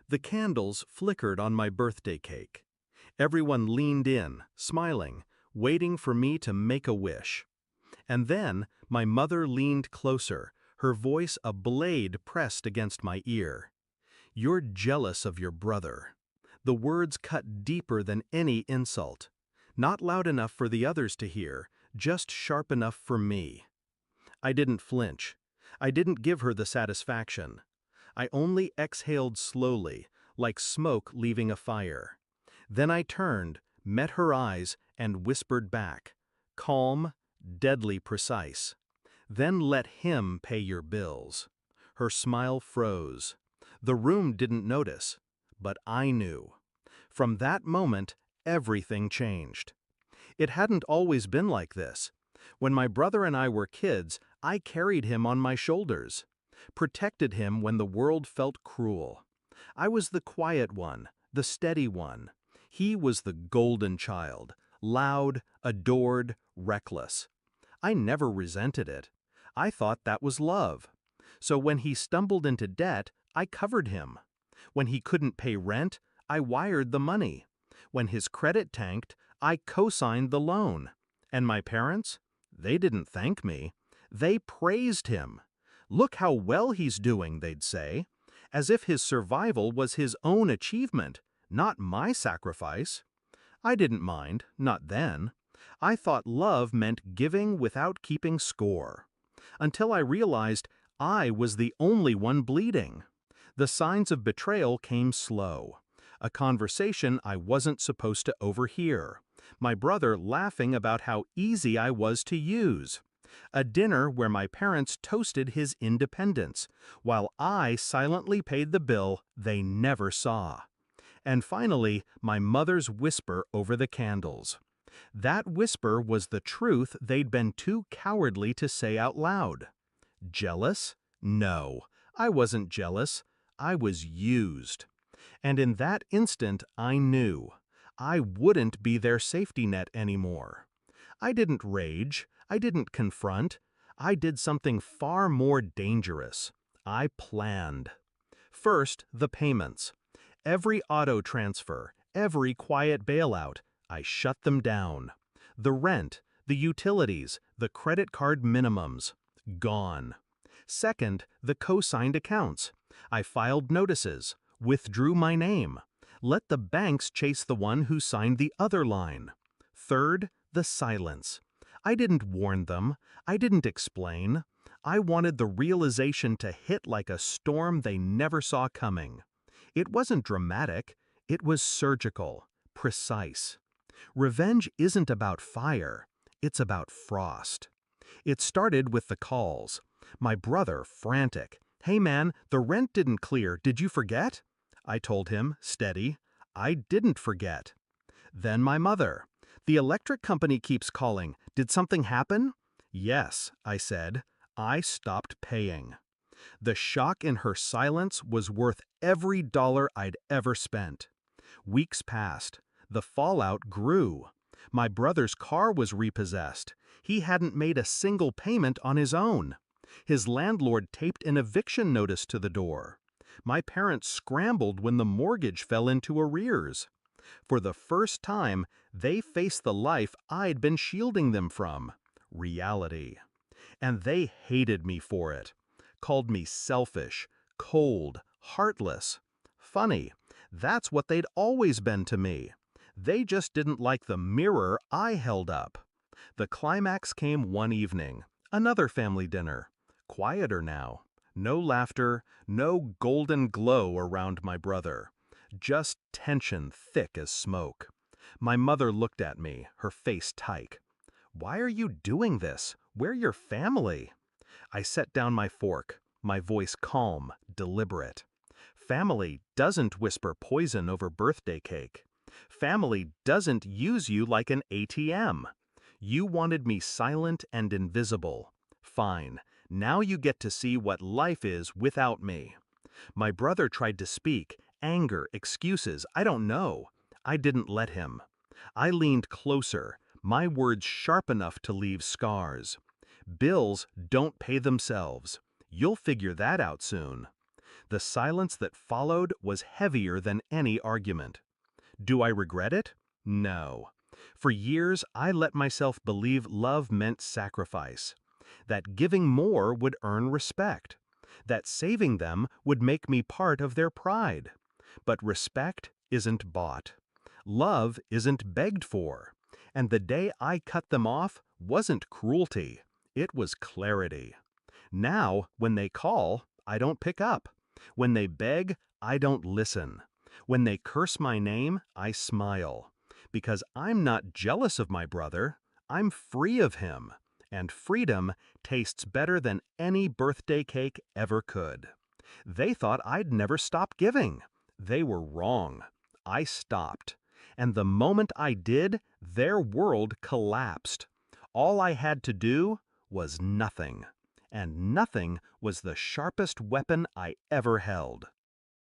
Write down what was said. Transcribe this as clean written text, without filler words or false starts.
The candles flickered on my birthday cake. Everyone leaned in, smiling, waiting for me to make a wish. And then my mother leaned closer, her voice a blade pressed against my ear. "You're jealous of your brother." The words cut deeper than any insult. Not loud enough for the others to hear, just sharp enough for me. I didn't flinch. I didn't give her the satisfaction. I only exhaled slowly, like smoke leaving a fire. Then I turned, met her eyes, and whispered back, calm, deadly precise. "Then let him pay your bills." Her smile froze. The room didn't notice, but I knew. From that moment, everything changed. It hadn't always been like this. When my brother and I were kids, I carried him on my shoulders, protected him when the world felt cruel. I was the quiet one, the steady one. He was the golden child, loud, adored, reckless. I never resented it. I thought that was love. So when he stumbled into debt, I covered him. When he couldn't pay rent, I wired the money. When his credit tanked, I co-signed the loan. And my parents? They didn't thank me. They praised him. "Look how well he's doing," they'd say, as if his survival was his own achievement, not my sacrifice. I didn't mind, not then. I thought love meant giving without keeping score. Until I realized I was the only one bleeding. The signs of betrayal came slow. A conversation I wasn't supposed to overhear. My brother laughing about how easy I was to use. A dinner where my parents toasted his independence, while I silently paid the bill they never saw. And finally, my mother's whisper over the candles. That whisper was the truth they'd been too cowardly to say out loud. Jealous? No, I wasn't jealous. I was used. And in that instant, I knew. I wouldn't be their safety net anymore. I didn't rage. I didn't confront. I did something far more dangerous. I planned. First, the payments. Every auto transfer, every quiet bailout, I shut them down. The rent, the utilities, the credit card minimums, gone. Second, the co-signed accounts. I filed notices, withdrew my name. Let the banks chase the one who signed the other line. Third, the silence. I didn't warn them. I didn't explain. I wanted the realization to hit like a storm they never saw coming. It wasn't dramatic. It was surgical, precise. Revenge isn't about fire. It's about frost. It started with the calls. My brother, frantic. "Hey man, the rent didn't clear. Did you forget?" I told him, steady, "I didn't forget." Then my mother. "The electric company keeps calling. Did something happen?" "Yes," I said. I stopped paying. The shock in her silence was worth every dollar I'd ever spent. Weeks passed. The fallout grew. My brother's car was repossessed. He hadn't made a single payment on his own. His landlord taped an eviction notice to the door. My parents scrambled when the mortgage fell into arrears. For the first time, they faced the life I'd been shielding them from, reality. And they hated me for it. Called me selfish, cold, heartless. Funny, that's what they'd always been to me. They just didn't like the mirror I held up. The climax came one evening, another family dinner. Quieter now. No laughter, no golden glow around my brother. Just tension thick as smoke. My mother looked at me, her face tight. "Why are you doing this? We're your family." I set down my fork, my voice calm, deliberate. Family doesn't whisper poison over birthday cake. Family doesn't use you like an ATM. You wanted me silent and invisible. Fine, now you get to see what life is without me. My brother tried to speak, anger, excuses, I don't know. I didn't let him. I leaned closer, my words sharp enough to leave scars. Bills don't pay themselves. You'll figure that out soon. The silence that followed was heavier than any argument. Do I regret it? No. For years, I let myself believe love meant sacrifice, that giving more would earn respect, that saving them would make me part of their pride. But respect isn't bought. Love isn't begged for. And the day I cut them off wasn't cruelty. It was clarity. Now, when they call, I don't pick up. When they beg, I don't listen. When they curse my name, I smile. Because I'm not jealous of my brother, I'm free of him. And freedom tastes better than any birthday cake ever could. They thought I'd never stop giving. They were wrong. I stopped. And the moment I did, their world collapsed. All I had to do was nothing. And nothing was the sharpest weapon I ever held.